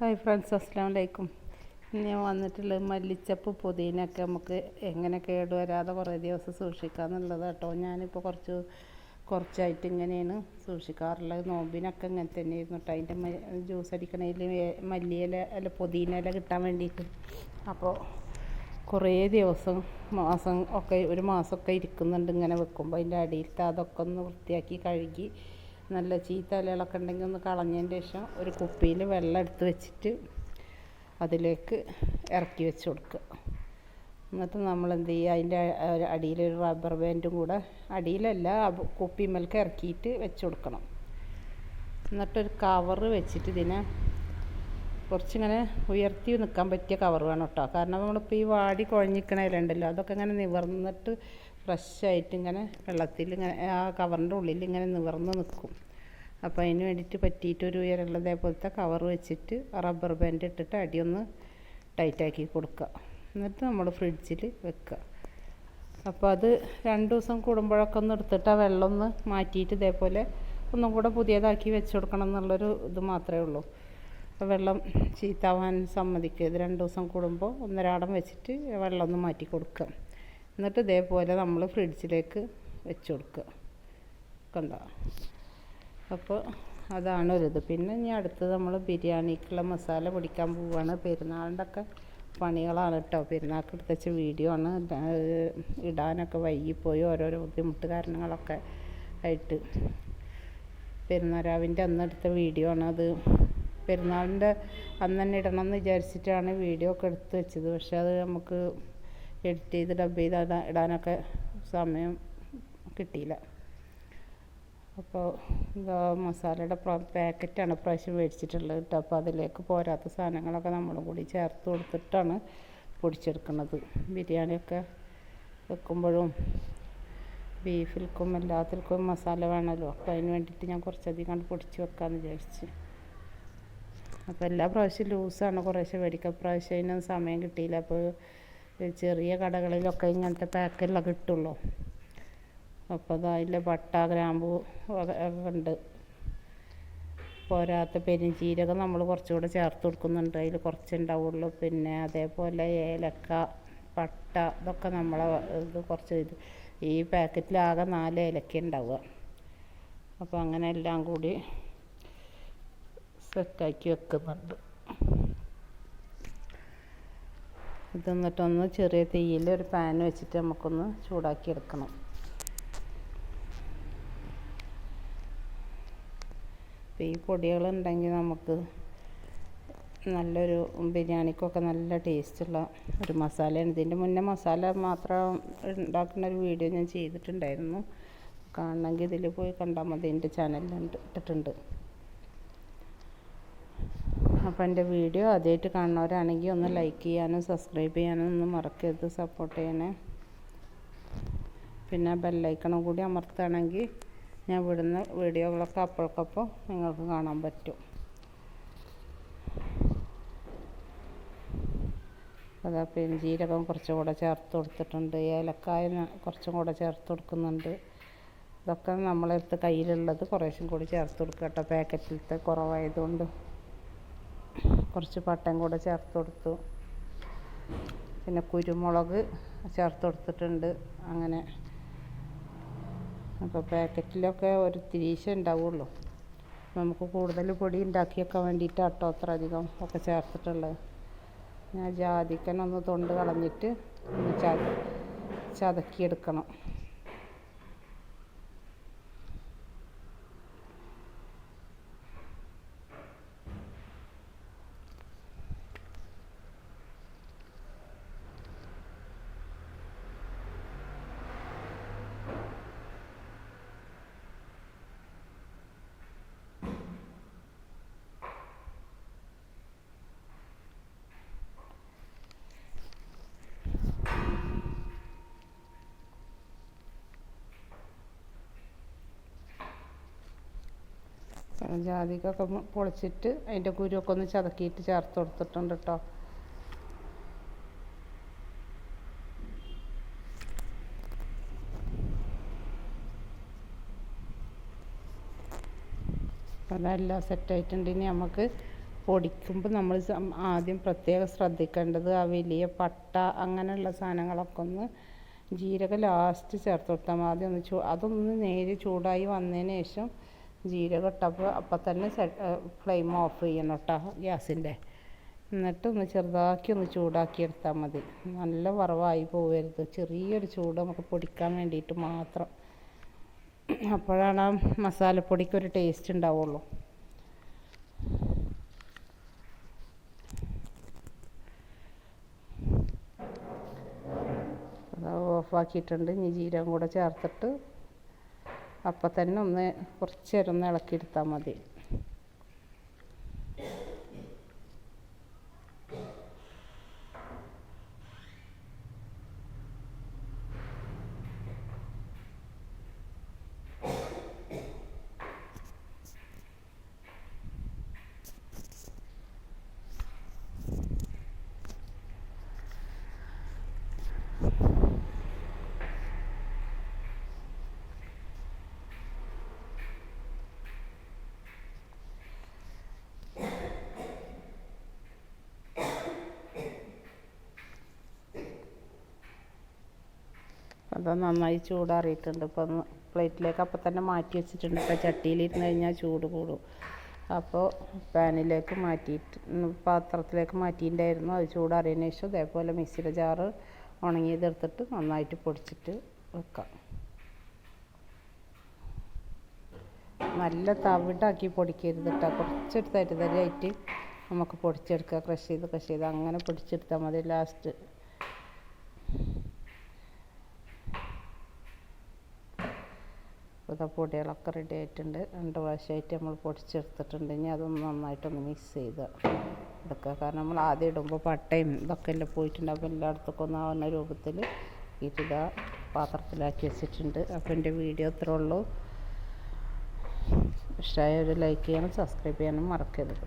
Hi friends, അസ്സലാമു അലൈക്കും. ഇന്ന് ഞാൻ വന്നിട്ടുള്ളത് മല്ലിച്ചപ്പ് പുതിനയൊക്കെ നമുക്ക് എങ്ങനെ കേടുവരാതെ കുറേ ദിവസം സൂക്ഷിക്കാമെന്നുള്ളത് കേട്ടോ. ഞാനിപ്പോൾ കുറച്ചായിട്ട് ഇങ്ങനെയാണ് സൂക്ഷിക്കാറുള്ളത്. നോമ്പിനൊക്കെ ഇങ്ങനെ തന്നെയായിരുന്നു കേട്ടോ. അതിൻ്റെ ജ്യൂസ് അടിക്കണതിൽ മല്ലിയില അല്ല പുതിന ഇല കിട്ടാൻ വേണ്ടിയിട്ട്. അപ്പോൾ കുറേ ദിവസം ഒരു മാസമൊക്കെ ഇരിക്കുന്നുണ്ട് ഇങ്ങനെ വെക്കുമ്പോൾ. അതിൻ്റെ അടിയിലത്തെ അതൊക്കെ ഒന്ന് വൃത്തിയാക്കി കഴുകി നല്ല ചീത്ത ഇലകളൊക്കെ ഉണ്ടെങ്കിൽ ഒന്ന് കളഞ്ഞതിന് ശേഷം ഒരു കുപ്പിയിൽ വെള്ളം എടുത്ത് വെച്ചിട്ട് അതിലേക്ക് ഇറക്കി വെച്ച് കൊടുക്കുക. എന്നിട്ട് നമ്മൾ എന്ത് ചെയ്യുക, അതിൻ്റെ അടിയിലൊരു റബ്ബർ ബാൻഡും കൂടെ, അടിയിലല്ല കുപ്പിമേൽക്ക് ഇറക്കിയിട്ട് വെച്ച് കൊടുക്കണം. എന്നിട്ടൊരു കവറ് വെച്ചിട്ട് ഇതിനെ കുറച്ചിങ്ങനെ ഉയർത്തി നിൽക്കാൻ പറ്റിയ കവർ വേണം കേട്ടോ. കാരണം നമ്മളിപ്പോൾ ഈ വാടി കുഴഞ്ഞിരിക്കണ ഇല ഉണ്ടല്ലോ, അതൊക്കെ ഇങ്ങനെ നിവർന്നിട്ട് ഫ്രഷായിട്ട് ഇങ്ങനെ വെള്ളത്തിൽ ഇങ്ങനെ ആ കവറിൻ്റെ ഉള്ളിൽ ഇങ്ങനെ നിവർന്ന് നിൽക്കും. അപ്പോൾ അതിന് വേണ്ടിയിട്ട് പറ്റിയിട്ടൊരു ഉയരമുള്ളതേപോലത്തെ കവർ വെച്ചിട്ട് റബ്ബർ ബാൻഡ് ഇട്ടിട്ട് അടിയൊന്ന് ടൈറ്റാക്കി കൊടുക്കുക. എന്നിട്ട് നമ്മൾ ഫ്രിഡ്ജിൽ വെക്കുക. അപ്പോൾ അത് 2 ദിവസം കൂടുമ്പോഴൊക്കെ ഒന്ന് എടുത്തിട്ട് ആ വെള്ളം ഒന്ന് മാറ്റിയിട്ട് ഇതേപോലെ ഒന്നും കൂടെ പുതിയതാക്കി വെച്ച് കൊടുക്കണം എന്നുള്ളൊരു ഇത് മാത്രമേ ഉള്ളൂ. അപ്പോൾ വെള്ളം ചീത്താവാൻ സമ്മതിക്കരുത്. 2 ദിവസം കൂടുമ്പോൾ ഒന്നരാടം വെച്ചിട്ട് വെള്ളം ഒന്ന് മാറ്റി കൊടുക്കുക. എന്നിട്ട് ഇതേപോലെ നമ്മൾ ഫ്രിഡ്ജിലേക്ക് വെച്ച് കൊടുക്കുക. കണ്ടോ? അപ്പോൾ അതാണ് ഒരിത്. പിന്നെ ഇനി അടുത്തത് നമ്മൾ ബിരിയാണിക്കുള്ള മസാല പൊടിക്കാൻ പോവുകയാണ്. പെരുന്നാളിൻ്റെ ഒക്കെ പണികളാണ് കേട്ടോ. പെരുന്നാൾക്ക് എടുത്ത് വെച്ച വീഡിയോ ആണ്. ഇടാനൊക്കെ വൈകിപ്പോയി, ഓരോരോ ബുദ്ധിമുട്ട് കാരണങ്ങളൊക്കെ ആയിട്ട്. പെരുന്നാളിൻ്റെ അന്ന് എടുത്ത വീഡിയോ ആണ് അത്. പെരുന്നാളിൻ്റെ അന്ന് തന്നെ ഇടണം എന്ന് വിചാരിച്ചിട്ടാണ് വീഡിയോ ഒക്കെ എടുത്ത് വെച്ചത്. പക്ഷെ അത് നമുക്ക് എഡിറ്റ് ചെയ്ത് ഡബ് ചെയ്ത് ഇടാനൊക്കെ സമയം കിട്ടിയില്ല. അപ്പോൾ മസാലയുടെ പാക്കറ്റാണ് ഇപ്രാവശ്യം മേടിച്ചിട്ടുള്ളത് കേട്ടോ. അപ്പോൾ അതിലേക്ക് പോരാത്ത സാധനങ്ങളൊക്കെ നമ്മളും കൂടി ചേർത്ത് കൊടുത്തിട്ടാണ് പൊടിച്ചെടുക്കുന്നത്. ബിരിയാണിയൊക്കെ വെക്കുമ്പോഴും ബീഫിൽക്കും എല്ലാത്തിൽക്കും മസാല വേണമല്ലോ. അപ്പോൾ അതിന് വേണ്ടിയിട്ട് ഞാൻ കുറച്ചധികം പൊടിച്ച് വെക്കാമെന്ന് വിചാരിച്ച്. അപ്പോൾ എല്ലാ പ്രാവശ്യം ലൂസാണ് കുറേശ്ശെ മേടിക്കുക. പ്രാവശ്യം അതിനൊന്നും സമയം കിട്ടിയില്ല. അപ്പോൾ ചെറിയ കടകളിലൊക്കെ ഇങ്ങനത്തെ പാക്കറ്റിലൊക്കെ കിട്ടുള്ളൂ. അപ്പോൾ അതിൽ പട്ട ഗ്രാമ്പൂ ഒക്കെ ഉണ്ട്. പോരാത്ത പെരുംജീരകം നമ്മൾ കുറച്ചുകൂടെ ചേർത്ത് കൊടുക്കുന്നുണ്ട്. അതിൽ കുറച്ചുണ്ടാവുള്ളൂ. പിന്നെ അതേപോലെ ഏലക്ക, പട്ട, ഇതൊക്കെ നമ്മളെ ഇത് കുറച്ച് ഈ പാക്കറ്റിലാകെ 4 ഏലക്ക ഉണ്ടാവുക. അപ്പോൾ അങ്ങനെ എല്ലാം കൂടി സെറ്റാക്കി വെക്കുന്നുണ്ട്. ഇത് എന്നിട്ടൊന്ന് ചെറിയ തീയിൽ ഒരു പാൻ വെച്ചിട്ട് നമുക്കൊന്ന് ചൂടാക്കി എടുക്കണം. ഈ പൊടികളുണ്ടെങ്കിൽ നമുക്ക് നല്ലൊരു ബിരിയാണിക്കൊക്കെ നല്ല ടേസ്റ്റുള്ള ഒരു മസാലയാണ്. ഇതിൻ്റെ മുന്നേ മസാല മാത്രം ഉണ്ടാക്കുന്ന ഒരു വീഡിയോ ഞാൻ ചെയ്തിട്ടുണ്ടായിരുന്നു. കാണണമെങ്കിൽ ഇതിൽ പോയി കണ്ടാൽ മതി. എൻ്റെ ചാനലിലുണ്ട്, ഇട്ടിട്ടുണ്ട്. അപ്പോൾ എൻ്റെ വീഡിയോ ആദ്യമായിട്ട് കാണുന്നവരാണെങ്കിൽ ഒന്ന് ലൈക്ക് ചെയ്യാനും സബ്സ്ക്രൈബ് ചെയ്യാനും ഒന്നും മറക്കരുത്, സപ്പോർട്ട് ചെയ്യണേ. പിന്നെ ബെല്ലൈക്കണം കൂടി അമർത്തുകയാണെങ്കിൽ ഞാൻ വിടുന്ന വീഡിയോകളൊക്കെ അപ്പോഴേക്കപ്പോൾ നിങ്ങൾക്ക് കാണാൻ പറ്റും. അതാ പെരുംജീരകം കുറച്ചും കൂടെ ചേർത്ത് കൊടുത്തിട്ടുണ്ട്. ഏലക്കായ കുറച്ചും കൂടെ ചേർത്ത് കൊടുക്കുന്നുണ്ട്. ഇതൊക്കെ നമ്മളെടുത്ത് കയ്യിലുള്ളത് കുറേശ്ശും കൂടി ചേർത്ത് കൊടുക്കുക കേട്ടോ. പാക്കറ്റിലത്തെ കുറവായതുകൊണ്ട് കുറച്ച് പട്ടയും കൂടെ ചേർത്ത് കൊടുത്തു. പിന്നെ കുരുമുളക് ചേർത്ത് കൊടുത്തിട്ടുണ്ട്. അങ്ങനെ അപ്പോൾ പാക്കറ്റിലൊക്കെ ഒരു 30 ഉണ്ടാവുള്ളൂ. നമുക്ക് കൂടുതൽ പൊടി ഉണ്ടാക്കിയൊക്കെ വേണ്ടിയിട്ടാണ് കേട്ടോ അത്ര അധികം ഒക്കെ ചേർത്തിട്ടുള്ളത്. ഞാൻ ജാതിക്കനൊന്ന് തൊണ്ട് കളഞ്ഞിട്ട് ഒന്ന് ചതക്കിയെടുക്കണം. ജാതിക്കൊക്കെ പൊളിച്ചിട്ട് അതിൻ്റെ കുരുവൊക്കെ ഒന്ന് ചതക്കിയിട്ട് ചേർത്ത് കൊടുത്തിട്ടുണ്ട് കേട്ടോ. അതെല്ലാം സെറ്റായിട്ടുണ്ട്. ഇനി നമുക്ക് പൊടിക്കുമ്പോൾ നമ്മൾ ആദ്യം പ്രത്യേകം ശ്രദ്ധിക്കേണ്ടത് ആ വലിയ പട്ട അങ്ങനെയുള്ള സാധനങ്ങളൊക്കെ ഒന്ന് ജീരകം ലാസ്റ്റ് ചേർത്ത് കൊടുത്താൽ ആദ്യം ഒന്ന് അതൊന്ന് നേരെ ചൂടായി വന്നതിന് ശേഷം ജീരകം ഇട്ടപ്പോൾ അപ്പം തന്നെ ഫ്ലെയിം ഓഫ് ചെയ്യണം കേട്ടോ ഗ്യാസിൻ്റെ. എന്നിട്ട് ഒന്ന് ചെറുതാക്കി ഒന്ന് ചൂടാക്കി എടുത്താൽ മതി. നല്ല വറവായി പോകരുത്, ചെറിയൊരു ചൂട് നമുക്ക് പൊടിക്കാൻ വേണ്ടിയിട്ട് മാത്രം. അപ്പോഴാണ് ആ മസാലപ്പൊടിക്കൊരു ടേസ്റ്റ് ഉണ്ടാവുള്ളൂ. അത് ഓഫാക്കിയിട്ടുണ്ട്. ഇനി ജീരകം കൂടെ ചേർത്തിട്ട് അപ്പം തന്നെ ഒന്ന് കുറച്ച് നേരം ഒന്ന് ഇളക്കിയെടുത്താൽ മതി. അത് നന്നായി ചൂടാറിയിട്ടുണ്ട്. ഇപ്പോൾ ഒന്ന് പ്ലേറ്റിലേക്ക് അപ്പം തന്നെ മാറ്റി വെച്ചിട്ടുണ്ട്. ഇപ്പോൾ ചട്ടിയിലിരുന്ന് കഴിഞ്ഞാൽ ചൂട് കൂടും. അപ്പോൾ പാനിലേക്ക് മാറ്റിയിട്ട് പാത്രത്തിലേക്ക് മാറ്റിയിട്ടുണ്ടായിരുന്നു. അത് ചൂടാറിയതിന് ശേഷം ഇതേപോലെ മിക്സിയുടെ ജാറ് ഉണങ്ങിയതെടുത്തിട്ട് നന്നായിട്ട് പൊടിച്ചിട്ട് വെക്കാം. നല്ല തവിടാക്കി പൊടിക്കരുത് കേട്ടോ, കുറച്ചൊരു തരിതരിയായിട്ട് നമുക്ക് പൊടിച്ചെടുക്കുക. ക്രഷ് ചെയ്ത് അങ്ങനെ പൊടിച്ചെടുത്താൽ മതി. ലാസ്റ്റ് ഇപ്പോൾ പൊടികളൊക്കെ റെഡി ആയിട്ടുണ്ട്. 2 പ്രാവശ്യമായിട്ട് നമ്മൾ പൊടിച്ചെടുത്തിട്ടുണ്ട്. ഇനി അതൊന്ന് നന്നായിട്ടൊന്ന് മിക്സ് ചെയ്ത് എടുക്കുക. കാരണം നമ്മൾ ആദ്യം ഇടുമ്പോൾ പട്ടയും ഇതൊക്കെ എല്ലാം പോയിട്ടുണ്ടാകും. എല്ലായിടത്തൊക്കെ ഒന്നാവുന്ന രൂപത്തിൽ ഇതാ പാത്രത്തിലാക്കി വെച്ചിട്ടുണ്ട്. അപ്പോൾ എൻ്റെ വീഡിയോ ഇത്രേ ഉള്ളൂ. ഇഷ്ടമായ ഒരു ലൈക്ക് ചെയ്യാനും സബ്സ്ക്രൈബ് ചെയ്യാനും മറക്കരുത്.